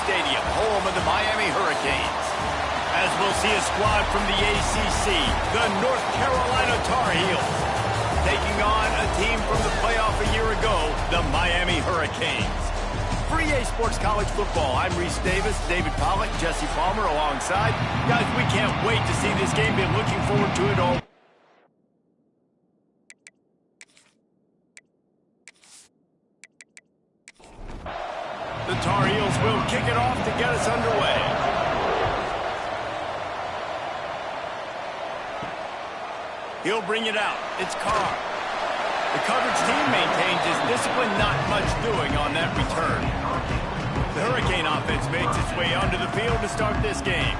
Stadium, home of the Miami Hurricanes. As we'll see a squad from the ACC, the North Carolina Tar Heels, taking on a team from the playoff a year ago, the Miami Hurricanes. For EA Sports College Football, I'm Reese Davis, David Pollack, Jesse Palmer alongside. Guys, we can't wait to see this game. Been looking forward to it all. The Tar Heels will kick it off to get us underway. He'll bring it out. It's Carr. The coverage team maintains his discipline, not much doing on that return. The Hurricane offense makes its way onto the field to start this game.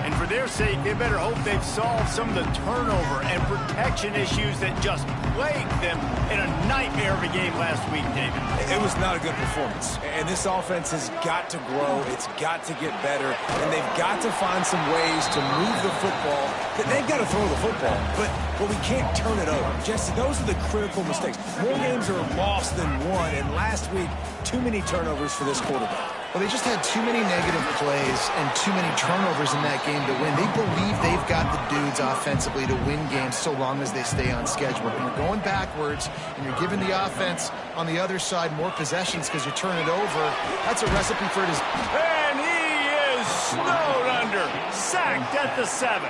And for their sake, they better hope they've solved some of the turnover and protection issues that just plagued them in a nightmare of a game last week, David. It was not a good performance. And this offense has got to grow. It's got to get better. And they've got to find some ways to move the football. They've got to throw the football, but we can't turn it over. Jesse, those are the critical mistakes. More games are lost than won, and last week, too many turnovers for this quarterback. Well, they just had too many negative plays and too many turnovers in that game to win. They believe they've got the dudes offensively to win games so long as they stay on schedule. When you're going backwards and you're giving the offense on the other side more possessions because you turn it over, that's a recipe for it. And he is snowed under, sacked at the 7.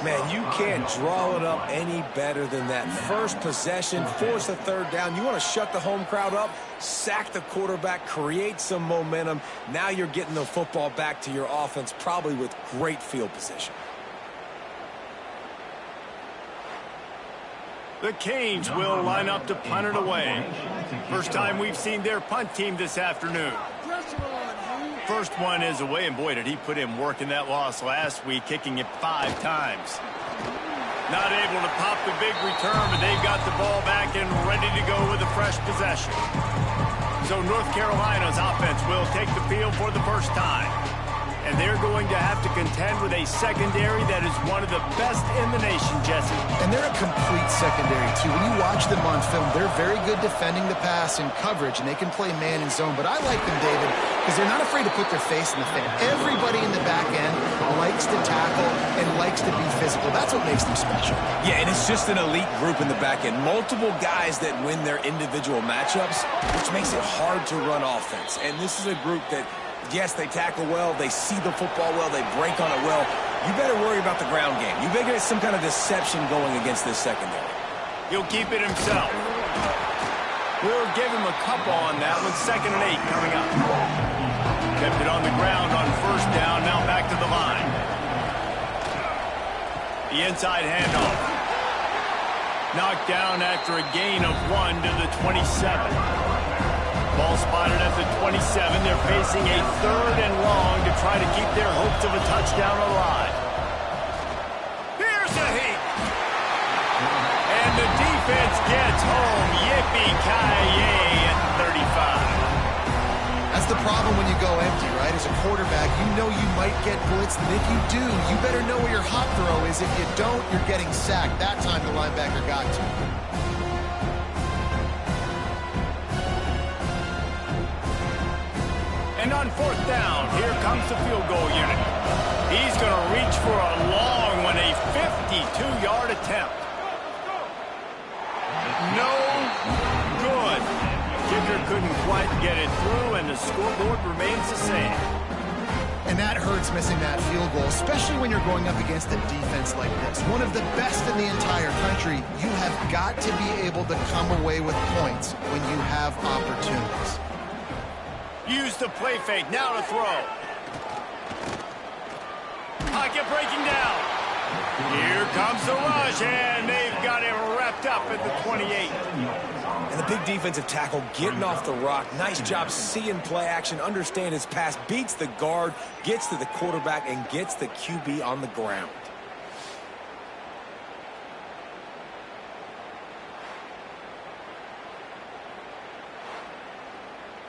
Man, you can't draw it up any better than that. First possession, force a third down. You want to shut the home crowd up, sack the quarterback, create some momentum. Now you're getting the football back to your offense, probably with great field position. The Canes will line up to punt it away. First time we've seen their punt team this afternoon. First one is away, and boy, did he put in work in that loss last week, kicking it 5 times. Not able to pop the big return, but they've got the ball back and ready to go with a fresh possession. So North Carolina's offense will take the field for the first time. And they're going to have to contend with a secondary that is one of the best in the nation, Jesse. And they're a complete secondary, too. When you watch them on film, they're very good defending the pass and coverage, and they can play man and zone. But I like them, David, because they're not afraid to put their face in the fan. Everybody in the back end likes to tackle and likes to be physical. That's what makes them special. Yeah, and it's just an elite group in the back end. Multiple guys that win their individual matchups, which makes it hard to run offense. And this is a group that, yes, they tackle well, they see the football well, they break on it well. You better worry about the ground game. You better get some kind of deception going against this secondary. He'll keep it himself. We'll give him a couple on that with 2nd and 8 coming up. Kept it on the ground on first down, now back to the line. The inside handoff. Knocked down after a gain of 1 to the 27. Ball spotted at the 27. They're facing a 3rd and long to try to keep their hopes of a touchdown alive. Here's a hit. And the defense gets home. Yippee-ki-yay at 35. That's the problem when you go empty, right? As a quarterback, you know you might get blitzed, and if you do, you better know where your hot throw is. If you don't, you're getting sacked. That time the linebacker got to. And on 4th down, here comes the field goal unit. He's going to reach for a long one, a 52-yard attempt. No good. Kicker couldn't quite get it through, and the scoreboard remains the same. And that hurts, missing that field goal, especially when you're going up against a defense like this. One of the best in the entire country. You have got to be able to come away with points when you have opportunities. Use the play fake, now to throw. Pocket breaking down. Here comes the rush, and they've got him wrapped up at the 28. And the big defensive tackle getting off the rock. Nice job seeing play action, understand his pass, beats the guard, gets to the quarterback, and gets the QB on the ground.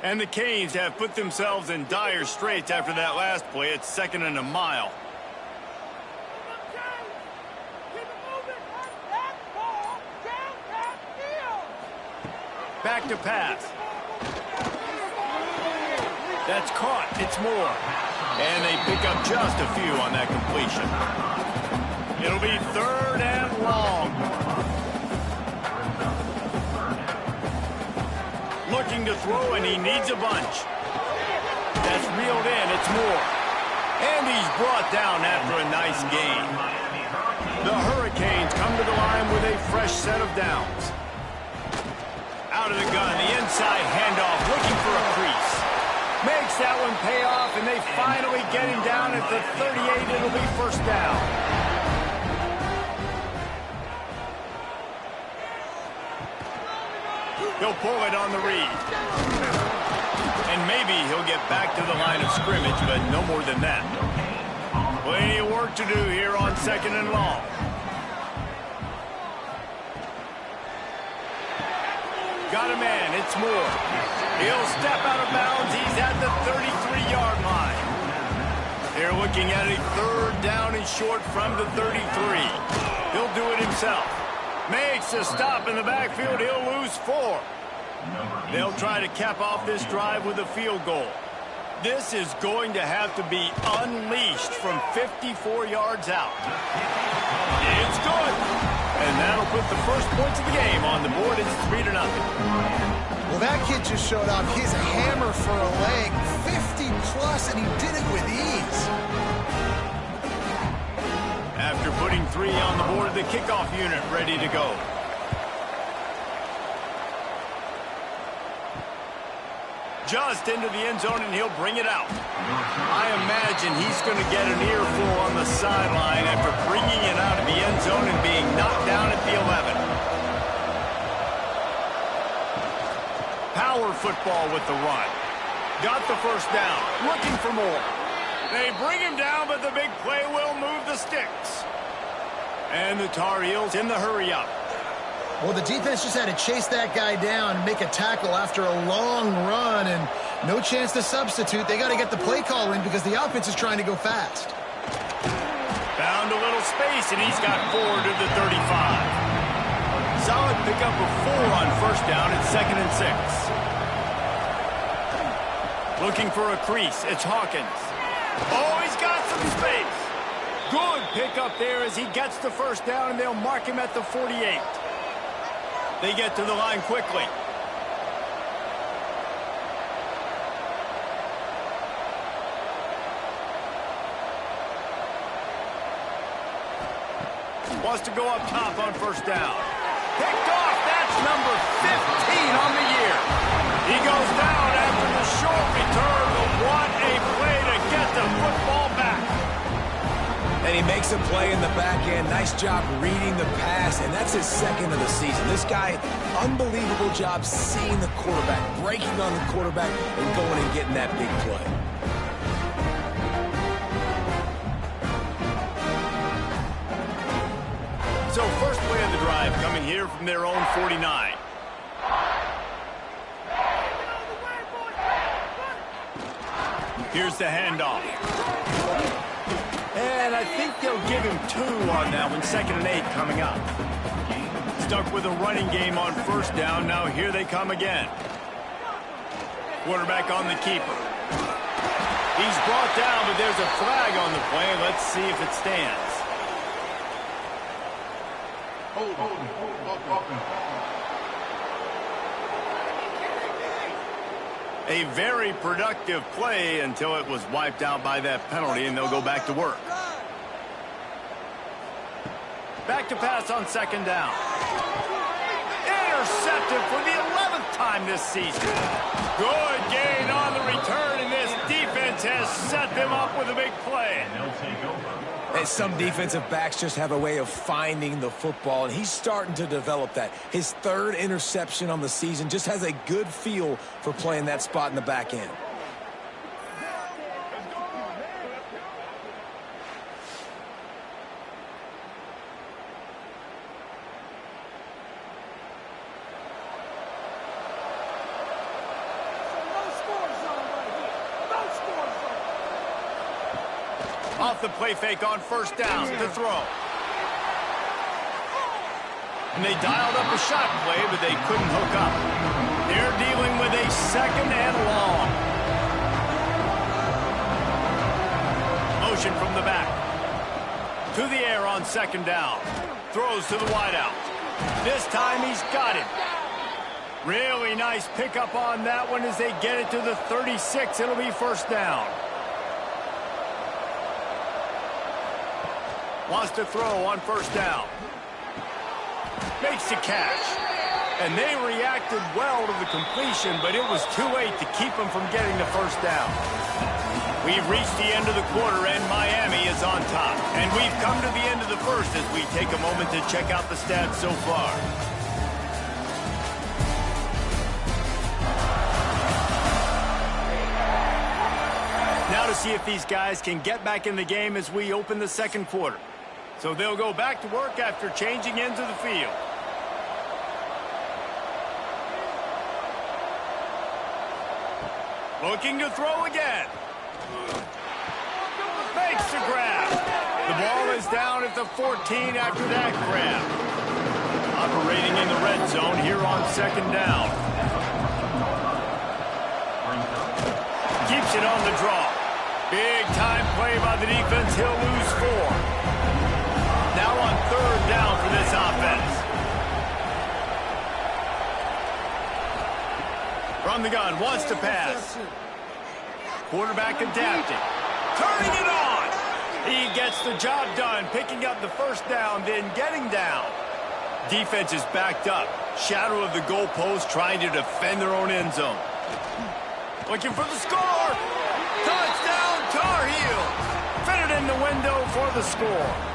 And the Canes have put themselves in dire straits after that last play. It's 2nd and a mile. Back to pass. That's caught. It's more. And they pick up just a few on that completion. It'll be 3rd and long. Looking to throw, and he needs a bunch. That's reeled in. It's more. And he's brought down after a nice gain. The Hurricanes come to the line with a fresh set of downs. Out of the gun, the inside handoff, looking for a crease. Makes that one pay off, and they finally get him down at the 38. It'll be 1st down. He'll pull it on the read. And maybe he'll get back to the line of scrimmage, but no more than that. Plenty of work to do here on 2nd and long. Got a man, it's Moore. He'll step out of bounds. He's at the 33-yard line. They're looking at a 3rd down and short from the 33. He'll do it himself. Makes a stop in the backfield. He'll lose 4. They'll try to cap off this drive with a field goal. This is going to have to be unleashed from 54 yards out. It's good. And that'll put the first points of the game on the board. It's 3-0. Well, that kid just showed off his hammer for a leg, 50-plus, and he did it with ease. After putting 3 on the board, the kickoff unit ready to go. Just into the end zone, and he'll bring it out. I imagine he's going to get an earful on the sideline after bringing it out of the end zone and being knocked down at the 11. Power football with the run. Got the 1st down. Looking for more. They bring him down, but the big play will move the sticks. And the Tar Heels in the hurry-up. Well, the defense just had to chase that guy down and make a tackle after a long run, and no chance to substitute. They got to get the play call in because the offense is trying to go fast. Found a little space, and he's got 4 to the 35. Solid pickup of 4 on 1st down at 2nd and 6. Looking for a crease. It's Hawkins. Oh, he's got some space. Good pickup there as he gets the 1st down, and they'll mark him at the 48. They get to the line quickly. Wants to go up top on 1st down. Picked off. That's number 15 on the year. He goes down after the short return, but what a play to get the football back. And he makes a play in the back end. Nice job reading the pass, and that's his 2nd of the season. This guy, unbelievable job seeing the quarterback, breaking on the quarterback, and going and getting that big play. So first play of the drive coming here from their own 49. Here's the handoff. And I think they'll give him 2 on that one. 2nd and 8 coming up. Stuck with a running game on 1st down. Now here they come again. Quarterback on the keeper. He's brought down, but there's a flag on the play. Let's see if it stands. A very productive play until it was wiped out by that penalty, and they'll go back to work. Back to pass on 2nd down. Intercepted for the 11th time this season. Good gain on the return, and this defense has set them up with a big play. And some defensive backs just have a way of finding the football, and he's starting to develop that. His 3rd interception on the season, just has a good feel for playing that spot in the back end. Off the play fake on 1st down to throw. And they dialed up a shot play, but they couldn't hook up. They're dealing with a 2nd and long. formation from the back. To the air on second down. Throws to the wideout. This time he's got it. Really nice pickup on that one as they get it to the 36. It'll be first down. Wants to throw on first down. Makes the catch. And they reacted well to the completion, but it was too late to keep them from getting the first down. We've reached the end of the quarter, and Miami is on top. And we've come to the end of the first as we take a moment to check out the stats so far. Now to see if these guys can get back in the game as we open the second quarter. So they'll go back to work after changing into the field. Looking to throw again. Makes the grab. The ball is down at the 14 after that grab. Operating in the red zone here on second down. Keeps it on the draw. Big time play by the defense. He'll lose 4. Now on third down for this offense. From the gun, wants to pass. Quarterback adapting. Turning it on. He gets the job done, picking up the first down, then getting down. Defense is backed up. Shadow of the goalpost, trying to defend their own end zone. Looking for the score. Touchdown, Tar Heels. Fit it in the window for the score.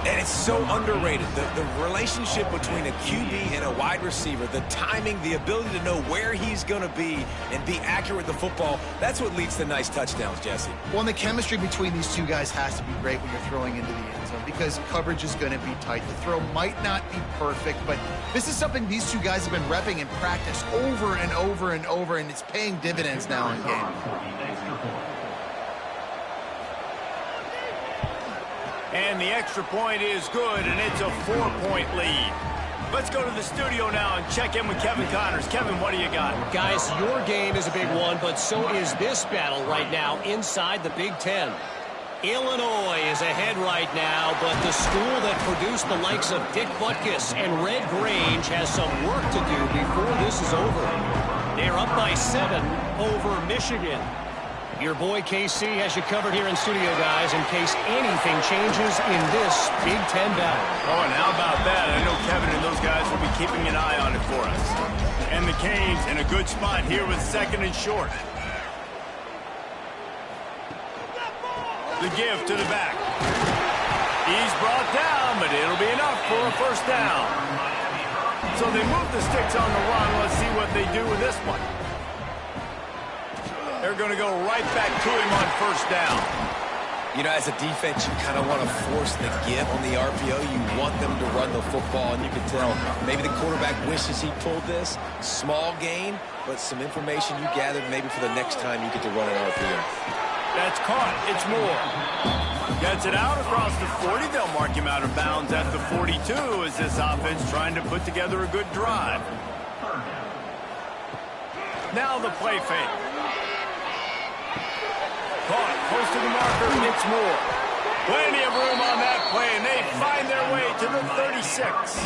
And it's so underrated. The relationship between a QB and a wide receiver, the timing, the ability to know where he's going to be and be accurate with the football, that's what leads to nice touchdowns, Jesse. Well, and the chemistry between these two guys has to be great when you're throwing into the end zone because coverage is going to be tight. The throw might not be perfect, but this is something these two guys have been repping in practice over and over and over, and it's paying dividends now in game. And the extra point is good, and it's a 4-point lead. Let's go to the studio now and check in with Kevin Connors. Kevin, what do you got? Guys, your game is a big one, but so is this battle right now inside the Big Ten. Illinois is ahead right now, but the school that produced the likes of Dick Butkus and Red Grange has some work to do before this is over. They're up by 7 over Michigan. Your boy KC has you covered here in studio, guys, in case anything changes in this Big Ten battle. Oh, and how about that? I know Kevin and those guys will be keeping an eye on it for us. And the Canes in a good spot here with second and short. The give to the back. He's brought down, but it'll be enough for a first down. So they move the sticks on the run. Let's see what they do with this one. They're going to go right back to him on first down. You know, as a defense, you kind of want to force the give on the RPO. You want them to run the football, and you can tell maybe the quarterback wishes he pulled this. Small gain, but some information you gathered maybe for the next time you get to run an RPO. That's caught. It's Moore. Gets it out across the 40. They'll mark him out of bounds at the 42 as this offense trying to put together a good drive. Now the play fake. Caught close to the marker. It's Moore. Plenty of room on that play, and they find their way to the 36.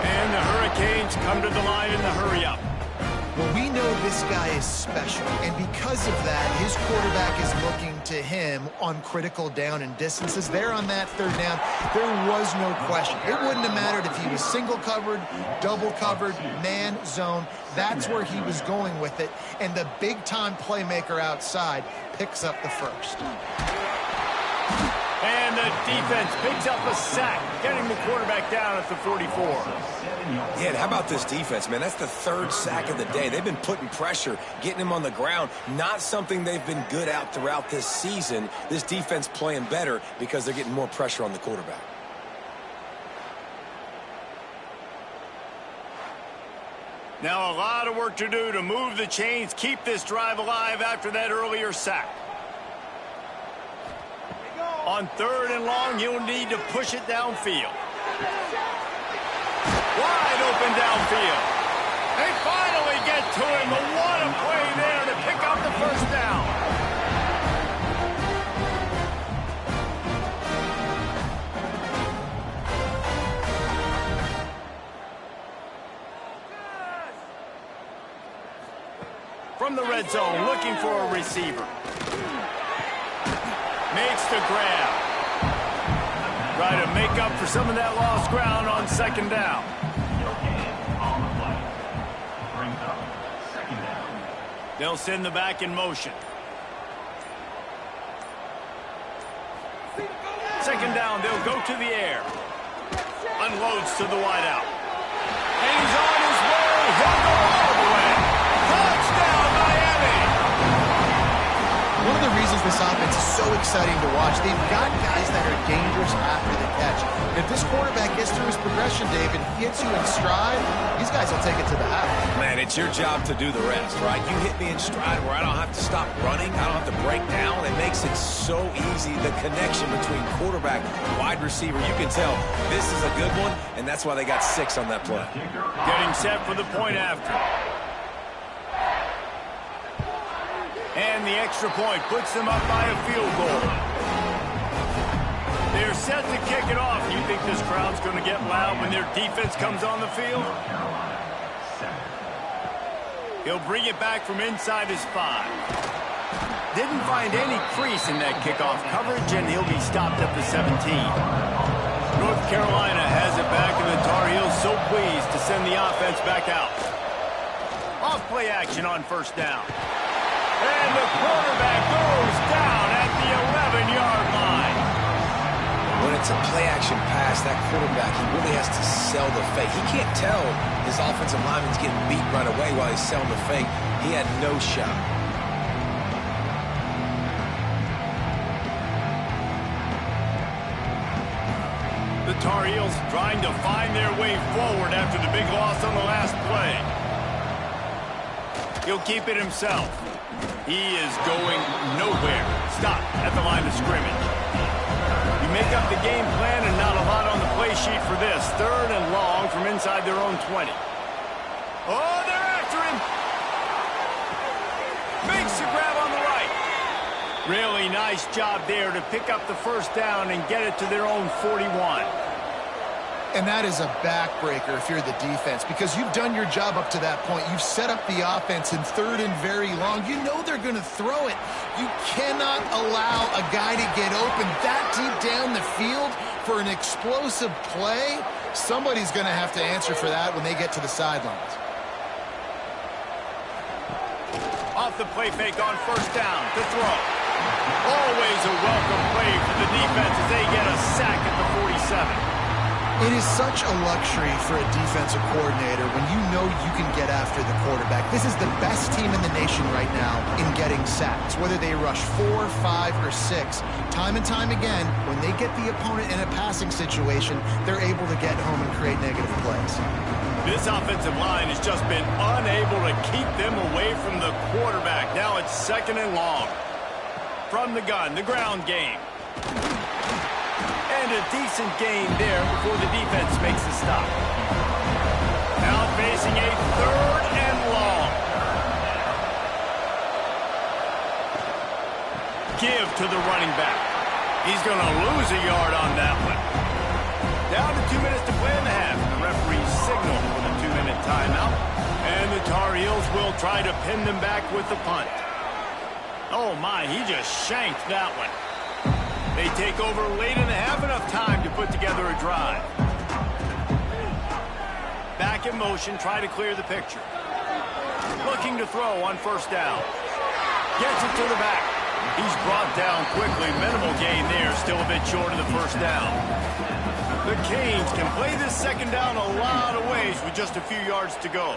And the Hurricanes come to the line in the hurry-up. Well, we know this guy is special, and because of that, his quarterback is looking to him on critical down and distances. There on that third down, there was no question. It wouldn't have mattered if he was single covered, double covered, man, zone. That's where he was going with it, and the big-time playmaker outside picks up the first. And the defense picks up a sack, getting the quarterback down at the 44. Yeah, and how about this defense, man? That's the 3rd sack of the day. They've been putting pressure, getting him on the ground. Not something they've been good at throughout this season. This defense playing better because they're getting more pressure on the quarterback. Now a lot of work to do to move the chains, keep this drive alive after that earlier sack. On 3rd and long, you'll need to push it downfield. Wide open downfield. They finally get to him, but what a play there to pick up the first down. From the red zone, looking for a receiver. Makes the grab. Try to make up for some of that lost ground on second down. They'll send the back in motion. Second down, they'll go to the air. Unloads to the wideout. And he's on his way. He'll go all the way. Touchdown, Miami! One of the reasons this offense is so exciting to watch, they've got guys that are dangerous after the catch. If this quarterback gets through his progression, Dave, and gets you in stride, these guys will take it to the house. Man, it's your job to do the rest, right? You hit me in stride where I don't have to stop running. I don't have to break down. It makes it so easy. The connection between quarterback and wide receiver, you can tell this is a good one, and that's why they got 6 on that play. Getting set for the point after. And the extra point puts them up by a field goal. They're set to kick it off. You think this crowd's going to get loud when their defense comes on the field? He'll bring it back from inside his 5. Didn't find any crease in that kickoff coverage, and he'll be stopped at the 17. North Carolina has it back, and the Tar Heels so pleased to send the offense back out. Off play action on first down. And the quarterback goes down at the 11-yard line. When it's a play-action pass, that quarterback, he really has to sell the fake. He can't tell his offensive lineman's getting beat right away while he's selling the fake. He had no shot. The Tar Heels trying to find their way forward after the big loss on the last play. He'll keep it himself. He is going nowhere. Stop at the line of scrimmage. You make up the game plan and not a lot on the play sheet for this. 3rd and long from inside their own 20. Oh, they're after him. Makes the grab on the right. Really nice job there to pick up the first down and get it to their own 41. And that is a backbreaker if you're the defense, because you've done your job up to that point. You've set up the offense in 3rd and very long. You know they're going to throw it. You cannot allow a guy to get open that deep down the field for an explosive play. Somebody's going to have to answer for that when they get to the sidelines. Off the play fake on first down to throw. Always a welcome play for the defense as they get a sack at the 47. It is such a luxury for a defensive coordinator when you know you can get after the quarterback. This is the best team in the nation right now in getting sacks, whether they rush 4, 5, or 6. Time and time again, when they get the opponent in a passing situation, they're able to get home and create negative plays. This offensive line has just been unable to keep them away from the quarterback. Now it's 2nd and long. From the gun, the ground game. And a decent gain there before the defense makes the stop. Now facing a 3rd and long. Give to the running back. He's going to lose a yard on that one. Down to 2 minutes to play in the half. The referee signaled for the 2-minute timeout. And the Tar Heels will try to pin them back with the punt. Oh my, he just shanked that one. They take over late in the half, enough time to put together a drive. Back in motion, try to clear the picture. Looking to throw on first down. Gets it to the back. He's brought down quickly. Minimal gain there, still a bit short of the first down. The Canes can play this second down a lot of ways with just a few yards to go.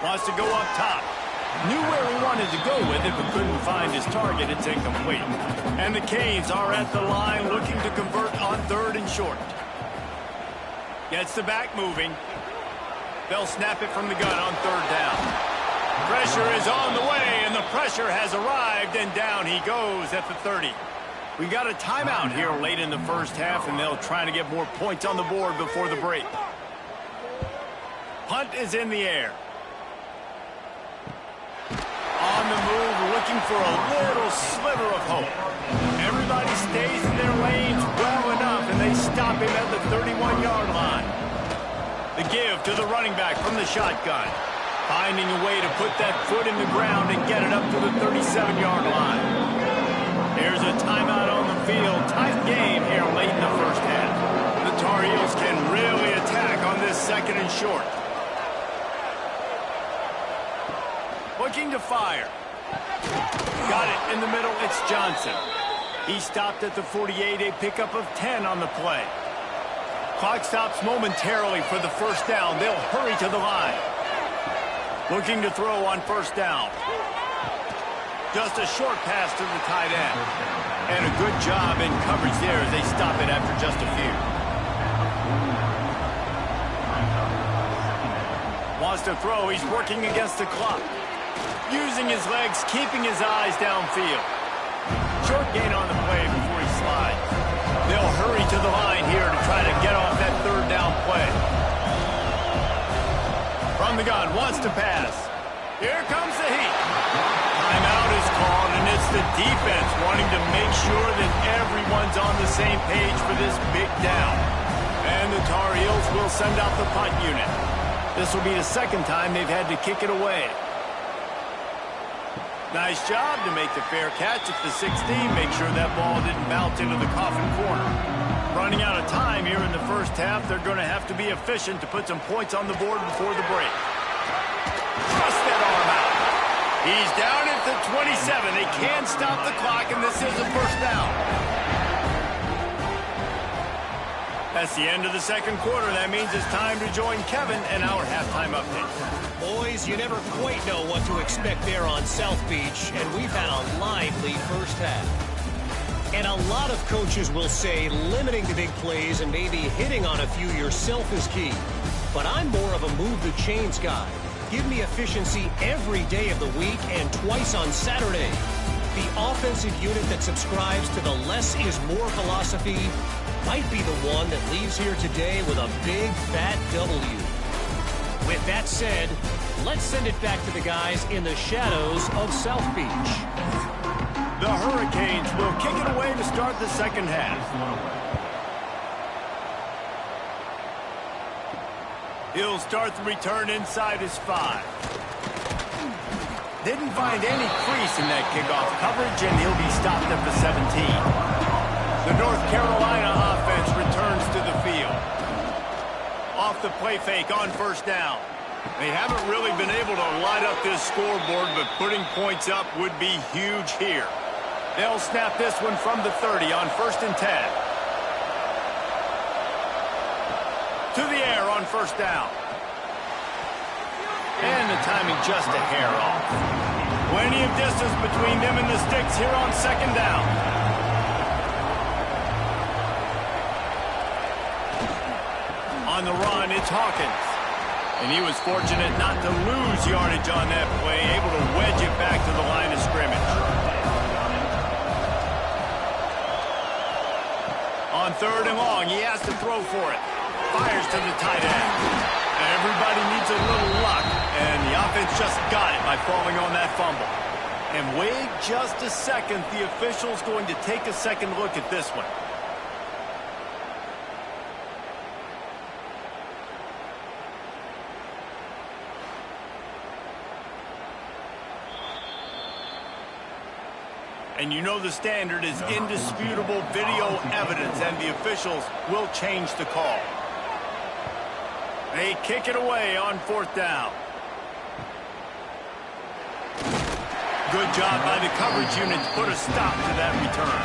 Wants to go up top. Knew where he wanted to go with it, but couldn't find his target. It's incomplete. And the Canes are at the line looking to convert on 3rd and short. Gets the back moving. They'll snap it from the gun on 3rd down. Pressure is on the way, and the pressure has arrived, and down he goes at the 30. We got a timeout here late in the first half, and they'll try to get more points on the board before the break. Punt is in the air. On the move, looking for a little sliver of hope. Everybody stays in their lanes well enough, and they stop him at the 31-yard line. The give to the running back from the shotgun. Finding a way to put that foot in the ground and get it up to the 37-yard line. Here's a timeout on the field. Tight game here late in the first half. The Tar Heels can really attack on this second and short. Looking to fire. Got it in the middle. It's Johnson. He stopped at the 48, a pickup of 10 on the play. Clock stops momentarily for the first down. They'll hurry to the line. Looking to throw on first down. Just a short pass to the tight end. And a good job in coverage there as they stop it after just a few. Wants to throw. He's working against the clock. Using his legs, keeping his eyes downfield. Short gain on the play before he slides. They'll hurry to the line here to try to get off that third down play. From the gun, wants to pass. Here comes the heat. Timeout is called, and it's the defense wanting to make sure that everyone's on the same page for this big down. And the Tar Heels will send out the punt unit. This will be the second time they've had to kick it away. Nice job to make the fair catch at the 16. Make sure that ball didn't bounce into the coffin corner. Running out of time here in the first half. They're going to have to be efficient to put some points on the board before the break. Trust that arm out. He's down at the 27. They can stop the clock, and this is a first down. That's the end of the second quarter. That means it's time to join Kevin and our halftime update. Boys, you never quite know what to expect there on South Beach, and we've had a lively first half. And a lot of coaches will say limiting the big plays and maybe hitting on a few yourself is key. But I'm more of a move the chains guy. Give me efficiency every day of the week and twice on Saturday. The offensive unit that subscribes to the less is more philosophy might be the one that leaves here today with a big fat W. With that said, let's send it back to the guys in the shadows of South Beach. The Hurricanes will kick it away to start the second half. He'll start the return inside his 5. Didn't find any crease in that kickoff coverage, and he'll be stopped at the 17. The North Carolina offense returns to the field. Off the play fake on first down. They haven't really been able to light up this scoreboard, but putting points up would be huge here. They'll snap this one from the 30 on 1st and 10. To the air on first down. And the timing just a hair off. Plenty of distance between them and the sticks here on second down. On the run, it's Hawkins. And he was fortunate not to lose yardage on that play, able to wedge it back to the line of scrimmage. On third and long, he has to throw for it. Fires to the tight end. Everybody needs a little luck, and the offense just got it by falling on that fumble. And wait just a second, the official's going to take a second look at this one. And you know the standard is indisputable video evidence, and the officials will change the call. They kick it away on fourth down. Good job by the coverage unit to put a stop to that return.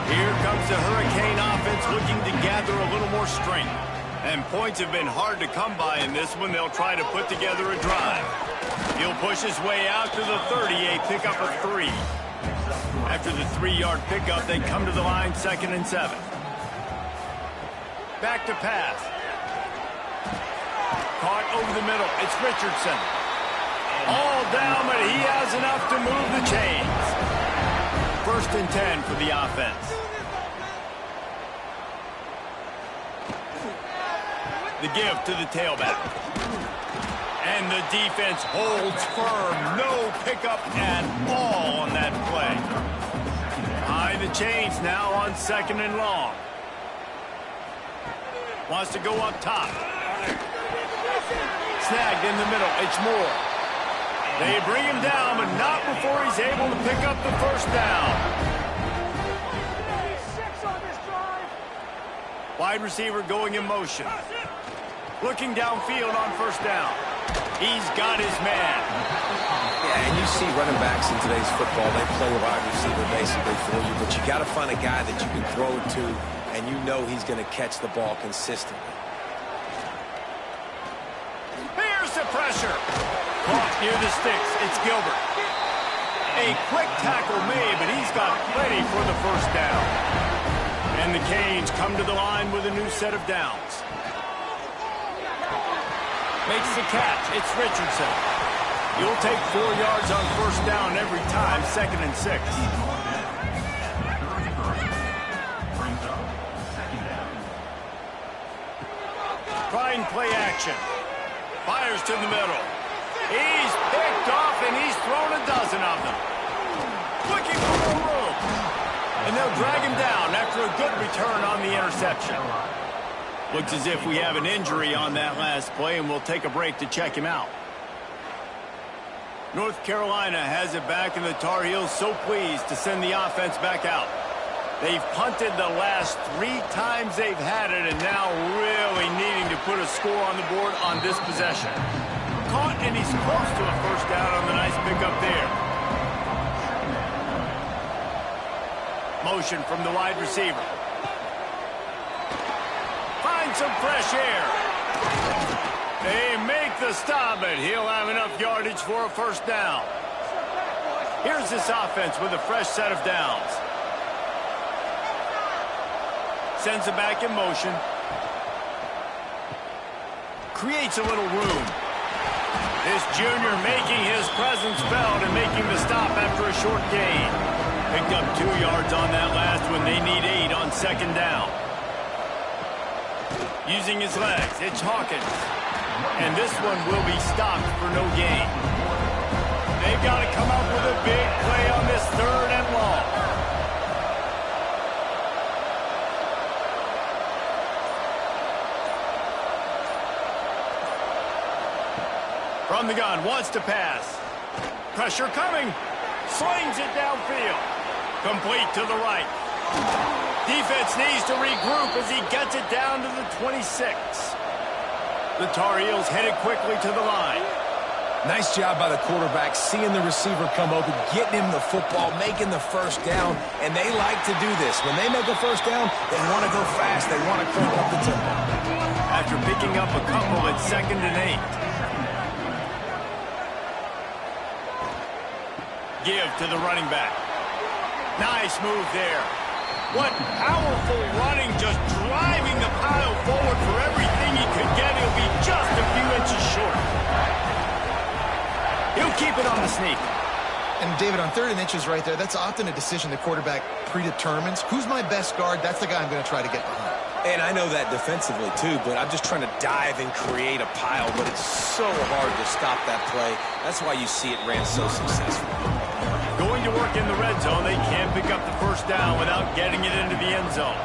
Here comes the Hurricane offense looking to gather a little more strength. And points have been hard to come by in this one. They'll try to put together a drive. He'll push his way out to the 30, a pickup of 3. After the 3-yard pickup, they come to the line 2nd and 7. Back to pass. Caught over the middle. It's Richardson. All down, but he has enough to move the chains. 1st and 10 for the offense. The give to the tailback. And the defense holds firm. No pickup at all on that play. High the chains now on 2nd and long. Wants to go up top. Snagged in the middle. It's Moore. They bring him down, but not before he's able to pick up the first down. Wide receiver going in motion. Looking downfield on first down. He's got his man. Yeah, and you see running backs in today's football, they play wide receiver basically for you, but you got to find a guy that you can throw it to, and you know he's going to catch the ball consistently. Here's the pressure. Caught near the sticks. It's Gilbert. A quick tackle made, but he's got plenty for the first down. And the Canes come to the line with a new set of downs. Makes the catch. It's Richardson. You'll take 4 yards on first down every time, 2nd and 6. Trying play action. Fires to the middle. He's picked off, and he's thrown a dozen of them. Looking for more room. And they'll drag him down after a good return on the interception. Looks as if we have an injury on that last play, and we'll take a break to check him out. North Carolina has it back, and the Tar Heels so pleased to send the offense back out. They've punted the last 3 times they've had it, and now really needing to put a score on the board on this possession. Caught, and he's close to a first down on the nice pickup there. Motion from the wide receiver. Find some fresh air. They make the stop, but he'll have enough yardage for a first down. Here's this offense with a fresh set of downs. Sends it back in motion. Creates a little room. This junior making his presence felt and making the stop after a short gain. Picked up 2 yards on that last one. They need 8 on 2nd down. Using his legs, it's Hawkins. And this one will be stopped for no gain. They've got to come up with a big play on this 3rd and long. From the gun, wants to pass. Pressure coming. Slings it downfield. Complete to the right. Defense needs to regroup as he gets it down to the 26. The Tar Heels headed quickly to the line. Nice job by the quarterback, seeing the receiver come open, getting him the football, making the first down, and they like to do this. When they make a first down, they want to go fast. They want to crank up the tempo. After picking up a couple at 2nd and 8. Give to the running back. Nice move there. What powerful running, just driving the pile forward for everything he could get. He'll be just a few inches short. He'll keep it on the sneak. And David, on 3rd and inches right there, that's often a decision the quarterback predetermines. Who's my best guard? That's the guy I'm going to try to get behind. And I know that defensively too, but I'm just trying to dive and create a pile, but it's so hard to stop that play. That's why you see it ran so successfully. Going to work in the red zone, they can't pick up the first down without getting it into the end zone.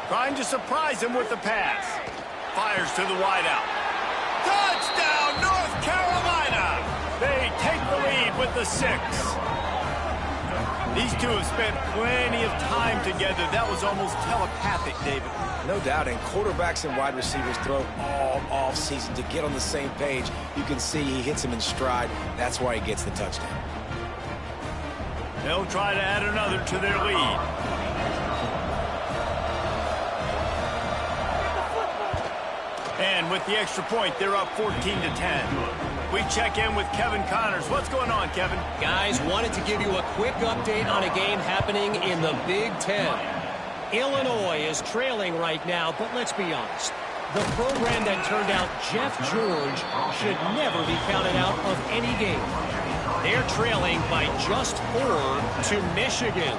Trying to surprise him with the pass. Fires to the wideout. Touchdown, North Carolina! They take the lead with the 6. These two have spent plenty of time together. That was almost telepathic, David. No doubt, and quarterbacks and wide receivers throw all off-season to get on the same page. You can see he hits him in stride. That's why he gets the touchdown. They'll try to add another to their lead. And with the extra point, they're up 14-10. We check in with Kevin Connors. What's going on, Kevin? Guys, wanted to give you a quick update on a game happening in the Big Ten. Illinois is trailing right now, but let's be honest. The program that turned out Jeff George should never be counted out of any game. They're trailing by just 4 to Michigan.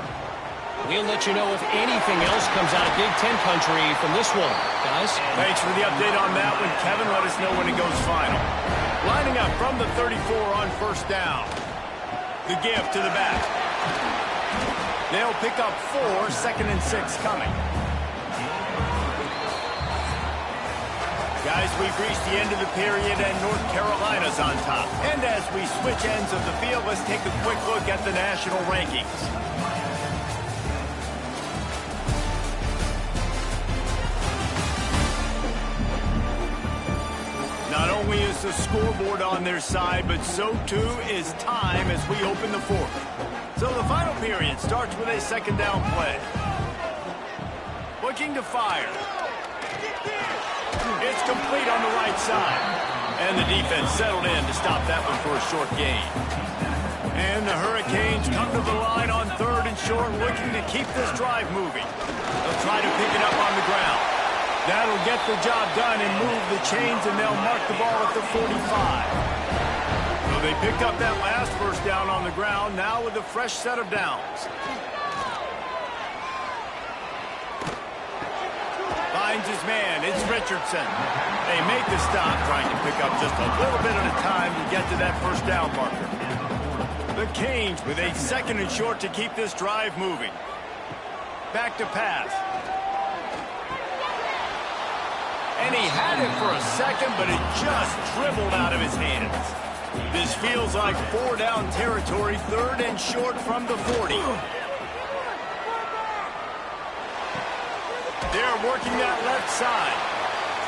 We'll let you know if anything else comes out of Big Ten country from this one, guys. Thanks for the update on that one, Kevin. Let us know when it goes final. Lining up from the 34 on first down. The give to the back. They'll pick up 4, 2nd and 6 coming. we've reached the end of the period and North Carolina's on top. And as we switch ends of the field, let's take a quick look at the national rankings. Not only is the scoreboard on their side, but so too is time as we open the fourth. So the final period starts with a second down play. Looking to fire. It's complete on the right side. And the defense settled in to stop that one for a short gain. And the Hurricanes come to the line on third and short, looking to keep this drive moving. They'll try to pick it up on the ground. That'll get the job done and move the chains, and they'll mark the ball at the 45. So they picked up that last first down on the ground, now with a fresh set of downs. Finds his man. It's Richardson. They make the stop, trying to pick up just a little bit at a time to get to that first down marker. The Canes with a second and short to keep this drive moving. Back to pass. And he had it for a second, but it just dribbled out of his hands. This feels like four-down territory, third and short from the 40. They're working that left side.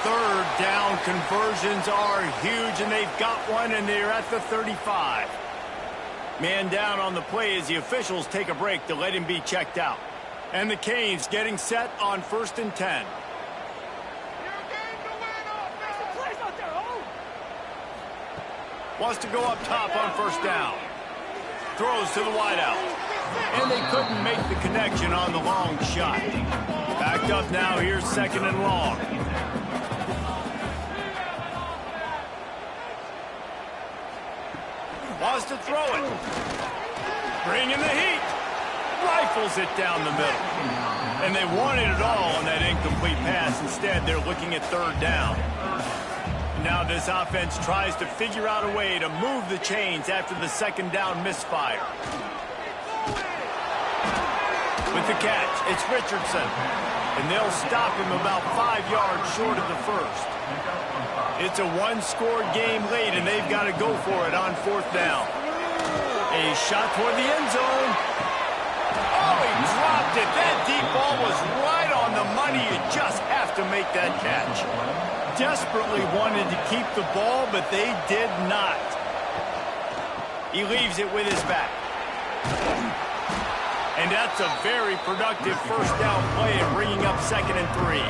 Third down conversions are huge, and they've got one, and they're at the 35. Man down on the play as the officials take a break to let him be checked out. And the Canes getting set on 1st and 10. Wants to go up top on first down. Throws to the wideout. And they couldn't make the connection on the long shot. Backed up now, here's second and long. Wants to throw it. Bringing the heat. Rifles it down the middle. And they wanted it all on that incomplete pass. Instead, they're looking at third down. Now this offense tries to figure out a way to move the chains after the second down misfire. With the catch, it's Richardson. And they'll stop him about 5 yards short of the first. It's a one-score game late, and they've got to go for it on fourth down. A shot toward the end zone. Oh, he dropped it. That deep ball was right on the money. You just have to make that catch. Desperately wanted to keep the ball, but they did not. He leaves it with his back. And that's a very productive first down play and bringing up 2nd and 3.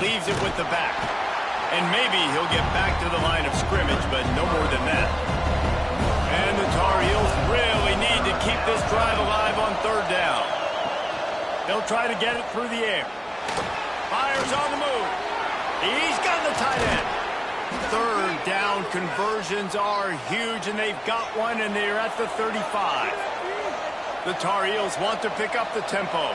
Leaves it with the back. And maybe he'll get back to the line of scrimmage, but no more than that. And the Tar Heels really need to keep this drive alive on third down. They'll try to get it through the air. Fires on the move. He's got the tight end. Third down conversions are huge, and they've got one, and they're at the 35. The Tar Heels want to pick up the tempo.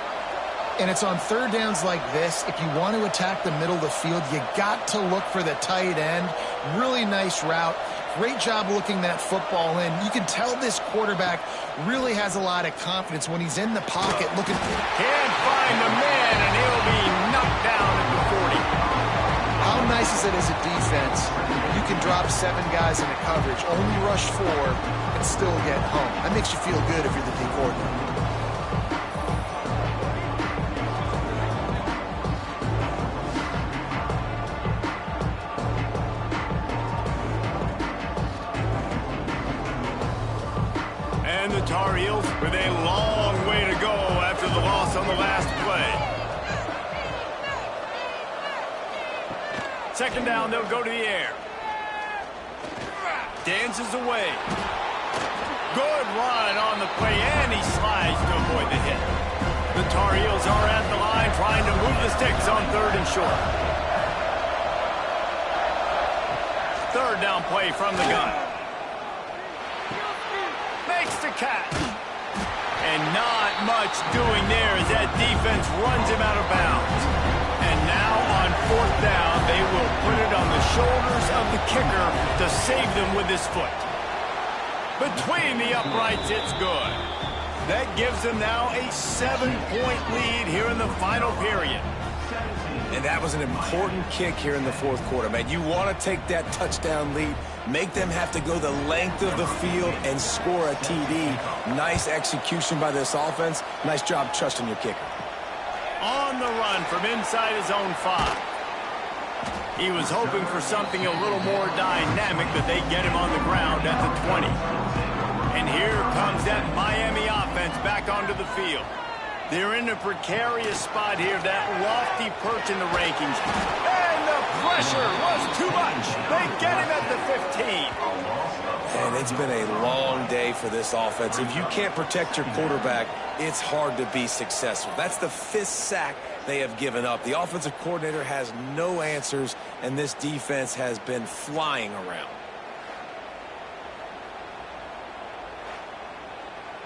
And it's on third downs like this, if you want to attack the middle of the field, you got to look for the tight end. Really nice route. Great job looking that football in. You can tell this quarterback really has a lot of confidence when he's in the pocket looking. Can't find the man, and he'll be knocked down at the 40. How nice is it as a defense? You can drop 7 guys into coverage, only rush 4, and still get home. That makes you feel good if you're the D coordinator. And the Tar Heels with a long way to go after the loss on the last play. Second down, they'll go to the air. Dances away. Good run on the play, and he slides to avoid the hit. The Tar Heels are at the line trying to move the sticks on third and short. Third down play from the gun. Makes the catch. And not much doing there as that defense runs him out of bounds. And now on fourth down, they will put it on the shoulders of the kicker to save them with his foot. Between the uprights, it's good. That gives them now a 7-point lead here in the final period. And that was an important kick here in the fourth quarter, man. You want to take that touchdown lead, make them have to go the length of the field and score a TD. Nice execution by this offense. Nice job trusting your kicker. On the run from inside his own 5. He was hoping for something a little more dynamic, but they get him on the ground at the 20. And here comes that Miami offense back onto the field. They're in a precarious spot here, that lofty perch in the rankings. And the pressure was too much. They get him at the 15. And it's been a long day for this offense. If you can't protect your quarterback, it's hard to be successful. That's the 5th sack they have given up. The offensive coordinator has no answers, and this defense has been flying around.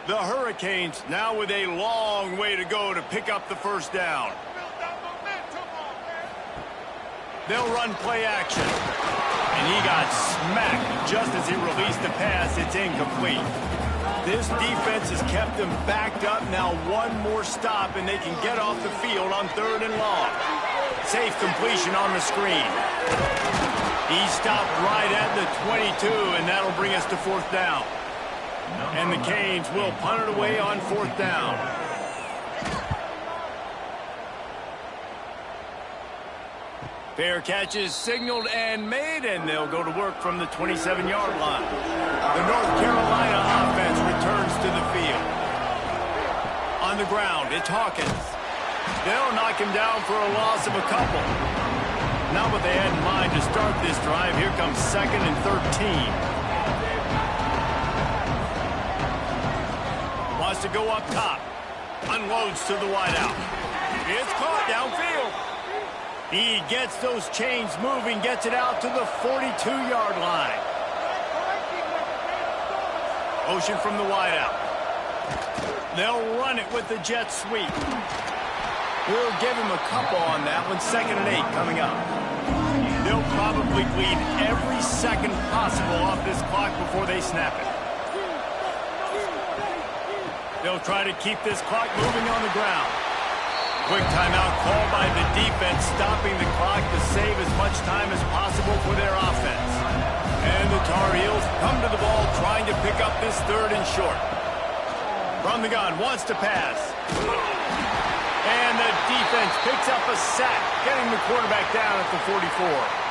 The Hurricanes now with a long way to go to pick up the first down. They'll run play action. And he got smacked just as he released the pass. It's incomplete. This defense has kept them backed up. Now one more stop and they can get off the field on 3rd and long. Safe completion on the screen. He stopped right at the 22, and that'll bring us to 4th down. And the Canes will punt it away on 4th down. Fair catch is signaled and made, and they'll go to work from the 27-yard line. The North Carolina offense returns to the field. On the ground, it's Hawkins. They'll knock him down for a loss of a couple. Not what they had in mind to start this drive. Here comes 2nd and 13. Wants to go up top. Unloads to the wideout. It's caught downfield. He gets those chains moving, gets it out to the 42-yard line. Motion from the wideout. They'll run it with the jet sweep. We'll give him a couple on that one. 2nd and 8 coming up. They'll probably bleed every second possible off this clock before they snap it. They'll try to keep this clock moving on the ground. Quick timeout called by the defense, stopping the clock to save as much time as possible for their offense. And the Tar Heels come to the ball trying to pick up this 3rd and short. From the gun, wants to pass. And the defense picks up a sack, getting the quarterback down at the 44.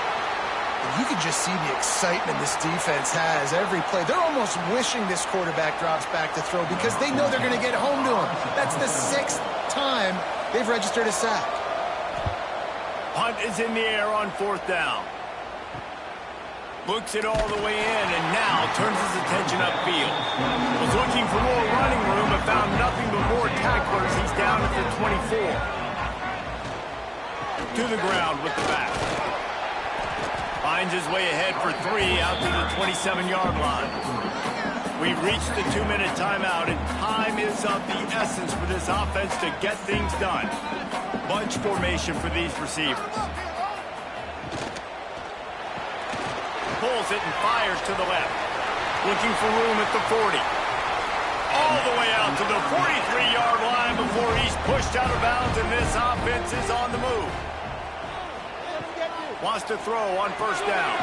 You can just see the excitement this defense has every play. They're almost wishing this quarterback drops back to throw because they know they're going to get home to him. That's the 6th time they've registered a sack. Punt is in the air on 4th down. Books it all the way in and now turns his attention upfield. Was looking for more running room but found nothing but more tacklers. He's down at the 24. To the ground with the back. Finds his way ahead for 3 out to the 27-yard line. We've reached the 2-minute timeout, and time is of the essence for this offense to get things done. Bunch formation for these receivers. Pulls it and fires to the left. Looking for room at the 40. All the way out to the 43-yard line before he's pushed out of bounds, and this offense is on the move. Wants to throw on 1st down.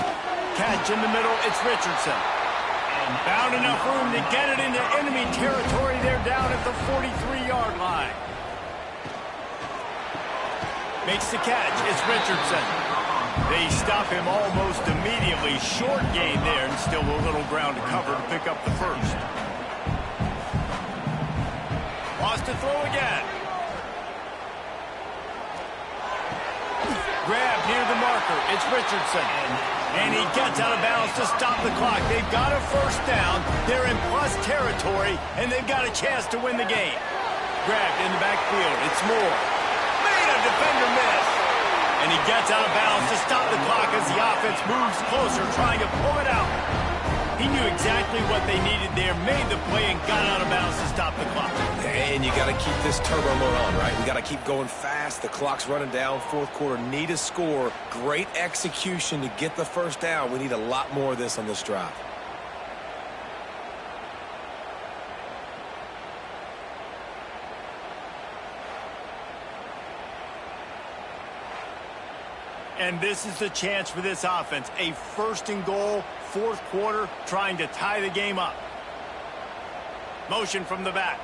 Catch in the middle, it's Richardson. Found enough room to get it into enemy territory. They're down at the 43-yard line. Makes the catch, it's Richardson. They stop him almost immediately. Short gain there, and still a little ground to cover to pick up the 1st. Wants to throw again. Grab near the marker. It's Richardson. And he gets out of bounds to stop the clock. They've got a 1st down. They're in plus territory, and they've got a chance to win the game. Grabbed in the backfield. It's Moore. Made a defender miss. And he gets out of bounds to stop the clock as the offense moves closer, trying to pull it out. He knew exactly what they needed there, made the play, and got out of bounds to stop the clock. And you got to keep this turbo mode on, right? We got to keep going fast. The clock's running down. 4th quarter, need a score. Great execution to get the 1st down. We need a lot more of this on this drive. And this is the chance for this offense. A first and goal, fourth quarter, trying to tie the game up. Motion from the back.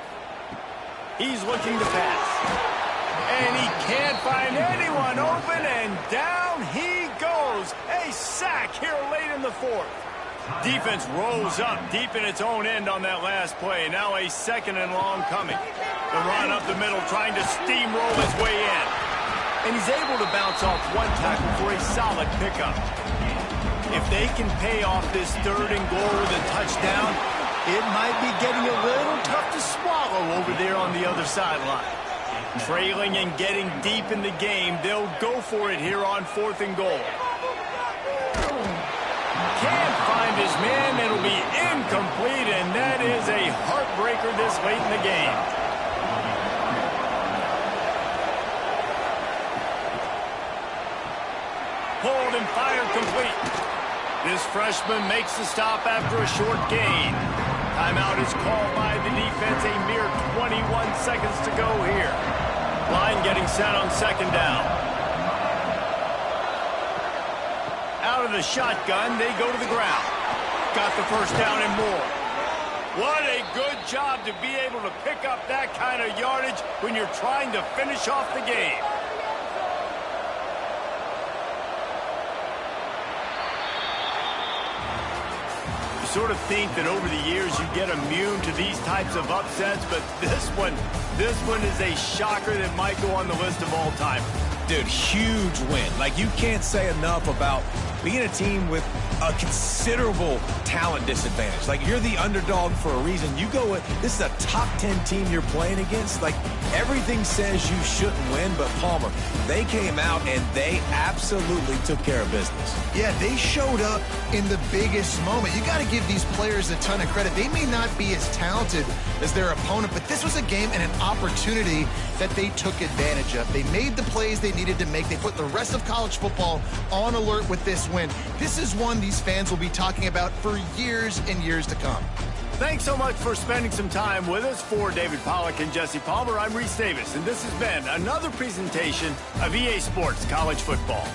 He's looking to pass. And he can't find anyone open, and down he goes. A sack here late in the fourth. Defense rolls up deep in its own end on that last play. Now a second and long coming. The run up the middle, trying to steamroll his way in. And he's able to bounce off one tackle for a solid pickup. If they can pay off this third and goal with a touchdown, it might be getting a little tough to swallow over there on the other sideline. Trailing and getting deep in the game, they'll go for it here on fourth and goal. Can't find his man. It'll be incomplete, and that is a heartbreaker this late in the game. Pulled and fired complete. This freshman makes the stop after a short gain. Timeout is called by the defense. A mere 21 seconds to go here. Line getting set on second down. Out of the shotgun, they go to the ground. Got the first down and more. What a good job to be able to pick up that kind of yardage when you're trying to finish off the game. You sort of think that over the years you get immune to these types of upsets, but this one is a shocker that might go on the list of all time. Dude, huge win. Like, you can't say enough about being a team with a considerable talent disadvantage. Like, you're the underdog for a reason. You go with, this is a top 10 team you're playing against. Like, everything says you shouldn't win, but Palmer, they came out and they absolutely took care of business. Yeah, they showed up in the biggest moment. You got to give these players a ton of credit. They may not be as talented as their opponent, but this was a game and an opportunity that they took advantage of. They made the plays they needed to make. They put the rest of college football on alert with this win. This is one these fans will be talking about for years and years to come. Thanks so much for spending some time with us. For David Pollack and Jesse Palmer, I'm Reese Davis, and this has been another presentation of EA Sports College Football.